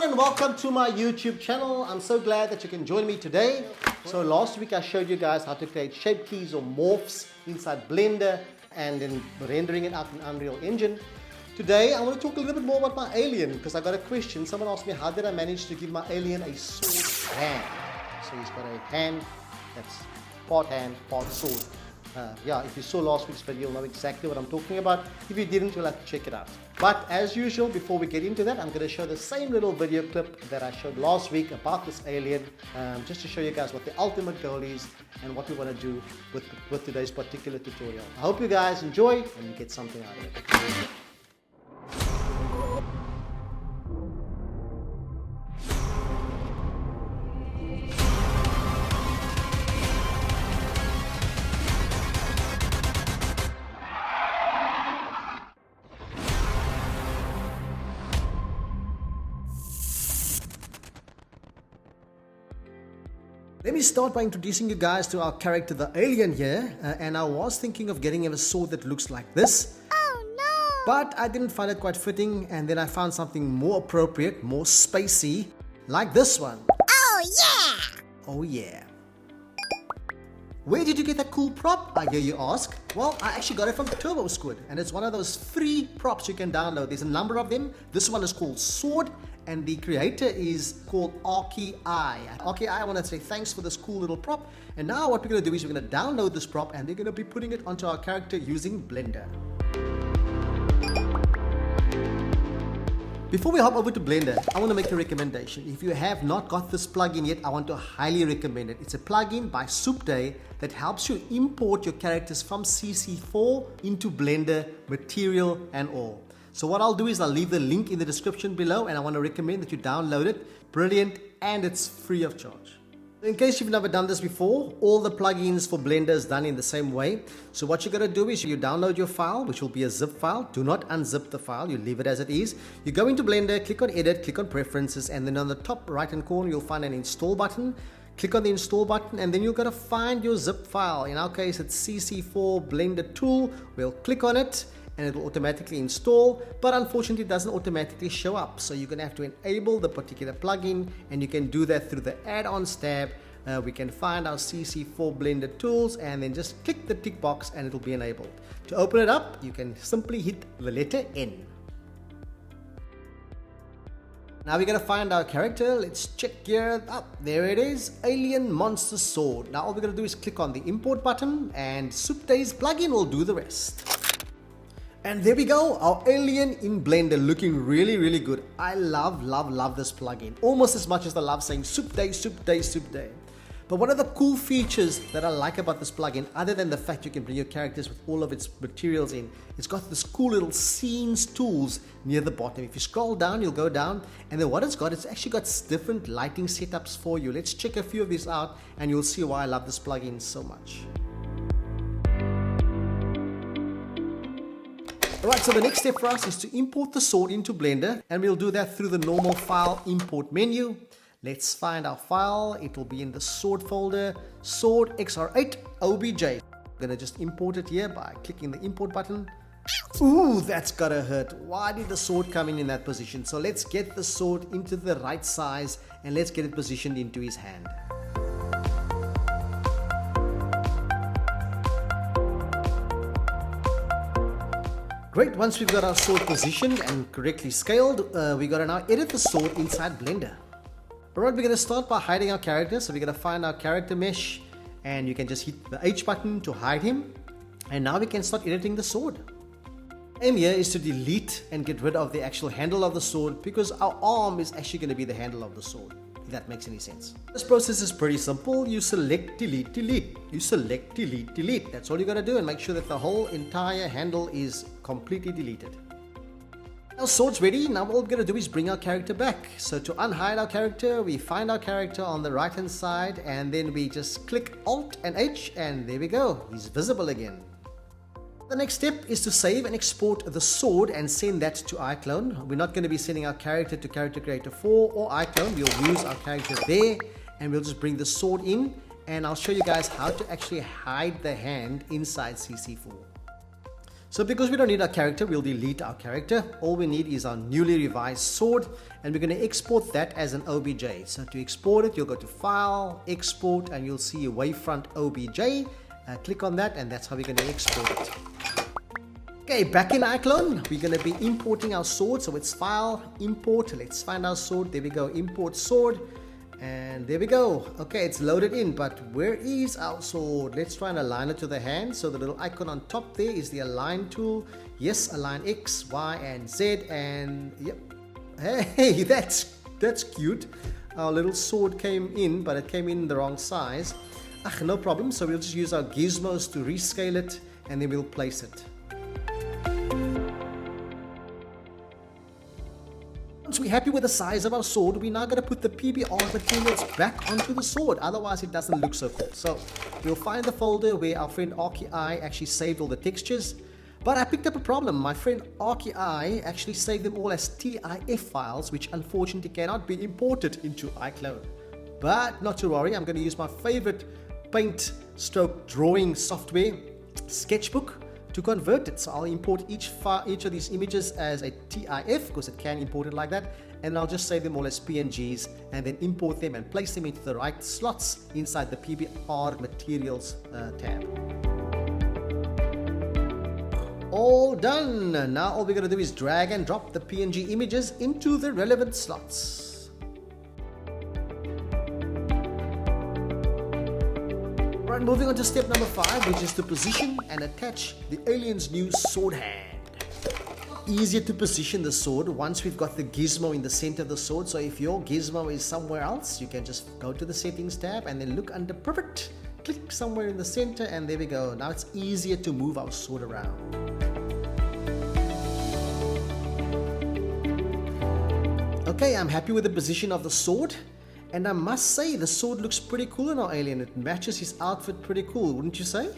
and welcome to my YouTube channel. I'm so glad that you can join me today. So last week I showed you guys how to create shape keys or morphs inside Blender and then rendering it out in Unreal Engine. Today I want to talk a little bit more about my alien because I got a question. Someone asked me how did I manage to give my alien a sword hand. So he's got a hand that's part hand, part sword. Yeah, if you saw last week's video, you'll know exactly what I'm talking about. If you didn't, you'll have to check it out. But as usual, before we get into that, I'm going to show the same little video clip that I showed last week about this alien, just to show you guys what the ultimate goal is and what we want to do with today's particular tutorial. I hope you guys enjoy and you get something out of it. Let me start by introducing you guys to our character, the alien here, and I was thinking of getting him a sword that looks like this. Oh no! But I didn't find it quite fitting, and then I found something more appropriate, more spacey, like this one. Oh yeah! Oh yeah. Where did you get that cool prop, I hear you ask? Well, I actually got it from Turbo Squid, and it's one of those free props you can download. There's a number of them. This one is called Sword, and the creator is called RKI. RKI, I want to say thanks for this cool little prop. And now what we're going to do is we're going to download this prop, and they're going to be putting it onto our character using Blender. Before we hop over to Blender, I want to make a recommendation. If you have not got this plugin yet, I want to highly recommend it. It's a plugin by SoupDay that helps you import your characters from CC4 into Blender, material and all. So what I'll do is I'll leave the link in the description below, and I want to recommend that you download it. Brilliant, and it's free of charge. In case you've never done this before, all the plugins for Blender is done in the same way. So what you're going to do is you download your file, which will be a zip file. Do not unzip the file, you leave it as it is. You go into Blender, click on Edit, click on Preferences, and then on the top right hand corner you'll find an Install button. Click on the Install button, and then you're going to find your zip file. In our case it's CC4 Blender Tool. We'll click on it and it will automatically install, but unfortunately it doesn't automatically show up. So you're going to have to enable the particular plugin, and you can do that through the add-ons tab. We can find our CC4 Blender tools and then just click the tick box and it will be enabled. To open it up, you can simply hit the letter N. Now we're going to find our character. Let's check here. There it is, Alien Monster Sword. Now all we're going to do is click on the import button, and SoupDay's plugin will do the rest. And there we go, our alien in Blender, looking really good. I love this plugin, almost as much as I love saying SoupDay, SoupDay, SoupDay. But one of the cool features that I like about this plugin, other than the fact you can bring your characters with all of its materials in, it's got this cool little scenes tools near the bottom. If you scroll down, you'll go down, and then what it's actually got different lighting setups for you. Let's check a few of these out and you'll see why I love this plugin so much. Alright, so the next step for us is to import the sword into Blender, and we'll do that through the normal file import menu. Let's find our file. It will be in the sword folder, sword XR8 OBJ. I'm gonna just import it here by clicking the import button. Ooh, that's gotta hurt. Why did the sword come in that position? So let's get the sword into the right size and let's get it positioned into his hand. Great, once we've got our sword positioned and correctly scaled, we gotta now edit the sword inside Blender. Alright, we're gonna start by hiding our character. So we're gonna find our character mesh, and you can just hit the H button to hide him. And now we can start editing the sword. Aim here is to delete and get rid of the actual handle of the sword, because our arm is actually gonna be the handle of the sword, if that makes any sense. This process is pretty simple. You select, delete, delete. You select, delete, delete. That's all you gotta do, and make sure that the whole entire handle is completely deleted. Our sword's ready. Now all we're gonna do is bring our character back. So to unhide our character, we find our character on the right hand side, and then we just click Alt and H, and there we go. He's visible again. The next step is to save and export the sword and send that to iClone. We're not going to be sending our character to Character Creator 4 or iClone. We'll use our character there, and we'll just bring the sword in, and I'll show you guys how to actually hide the hand inside CC4. So because we don't need our character, we'll delete our character. All we need is our newly revised sword, and we're going to export that as an OBJ. So to export it, you'll go to File, Export, and you'll see Wavefront OBJ. Click on that, and that's how we're going to export it. Okay, back in iClone, we're going to be importing our sword. So it's File, Import. Let's find our sword. There we go, Import Sword. And there we go. Okay, it's loaded in, but where is our sword? Let's try and align it to the hand. So the little icon on top there is the align tool. Yes, align X, Y, and Z, and yep. Hey, that's cute. Our little sword came in, but it came in the wrong size. No problem. So we'll just use our gizmos to rescale it, and then we'll place it. Once we're happy with the size of our sword, we're now going to put the PBR materials back onto the sword, otherwise it doesn't look so cool. So we'll find the folder where our friend ArchyEye actually saved all the textures, but I picked up a problem. My friend ArchyEye actually saved them all as TIF files, which unfortunately cannot be imported into iClone. But not to worry, I'm going to use my favorite paint stroke drawing software, Sketchbook, to convert it. So I'll import each of these images as a TIF because it can import it like that, and I'll just save them all as PNGs and then import them and place them into the right slots inside the PBR materials tab. All done. Now all we're going to do is drag and drop the PNG images into the relevant slots. Right, moving on to step number 5, which is to position and attach the alien's new sword hand. Easier to position the sword once we've got the gizmo in the center of the sword. So if your gizmo is somewhere else, you can just go to the settings tab and then look under pivot, click somewhere in the center, and there we go. Now it's easier to move our sword around. Okay, I'm happy with the position of the sword. And I must say, the sword looks pretty cool on our alien. It matches his outfit pretty cool, wouldn't you say?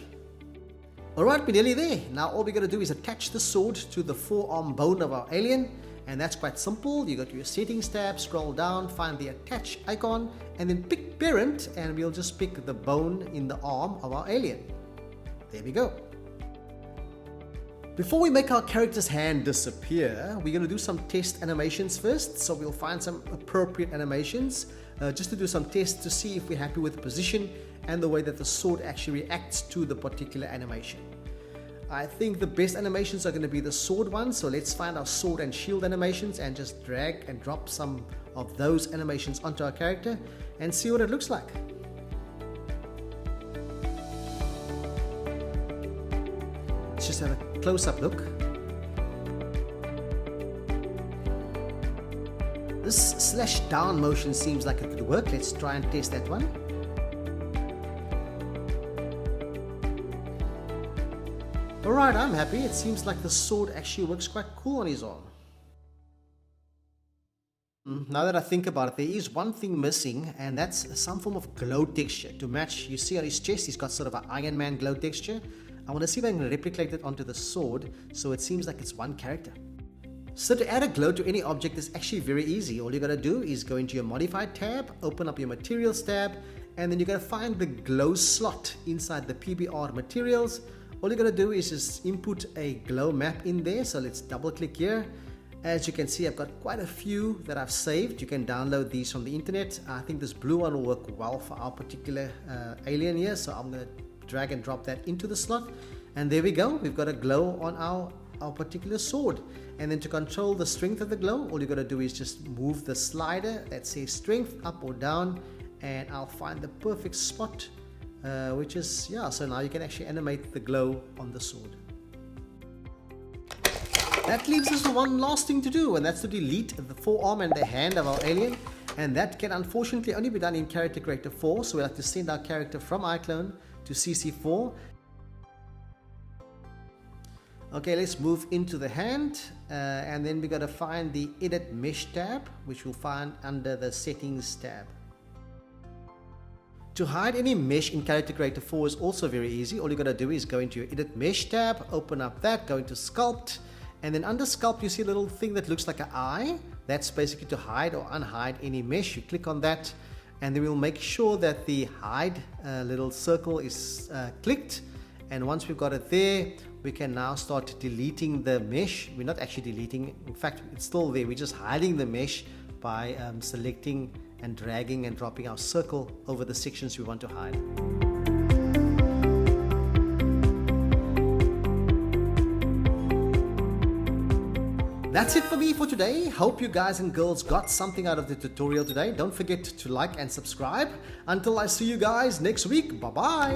Alright, we're nearly there. Now all we're going to do is attach the sword to the forearm bone of our alien. And that's quite simple. You go to your settings tab, scroll down, find the attach icon, and then pick parent, and we'll just pick the bone in the arm of our alien. There we go. Before we make our character's hand disappear, we're going to do some test animations first. So we'll find some appropriate animations just to do some tests to see if we're happy with the position and the way that the sword actually reacts to the particular animation. I think the best animations are going to be the sword ones. So let's find our sword and shield animations and just drag and drop some of those animations onto our character and see what it looks like. Let's just have a close-up look. This slash down motion seems like it could work. Let's try and test that one. Alright, I'm happy. It seems like the sword actually works quite cool on his arm. Now that I think about it, there is one thing missing, and that's some form of glow texture to match. You see on his chest, he's got sort of an Iron Man glow texture. I want to see if I can replicate it onto the sword so it seems like it's one character. So to add a glow to any object is actually very easy. All you gotta do is go into your modified tab, open up your materials tab, and then you're gonna find the glow slot inside the PBR materials. All you gotta do is just input a glow map in there. So let's double click here. As you can see, I've got quite a few that I've saved. You can download these from the internet. I think this blue one will work well for our particular alien here. So I'm gonna drag and drop that into the slot. And there we go. We've got a glow on our particular sword. And then to control the strength of the glow, all you got to do is just move the slider that says strength up or down, and I'll find the perfect spot, which is, yeah, so now you can actually animate the glow on the sword. That leaves us with one last thing to do, and that's to delete the forearm and the hand of our alien, and that can unfortunately only be done in Character Creator 4, so we'll have to send our character from iClone to CC4. Okay, let's move into the hand, and then we got to find the Edit Mesh tab, which we'll find under the Settings tab. To hide any mesh in Character Creator 4 is also very easy. All you got to do is go into your Edit Mesh tab, open up that, go into Sculpt, and then under Sculpt you see a little thing that looks like an eye. That's basically to hide or unhide any mesh. You click on that, and then we'll make sure that the hide little circle is clicked. And once we've got it there, we can now start deleting the mesh. We're not actually deleting, in fact, it's still there. We're just hiding the mesh by selecting and dragging and dropping our circle over the sections we want to hide. That's it for me for today. Hope you guys and girls got something out of the tutorial today. Don't forget to like and subscribe. Until I see you guys next week. Bye-bye.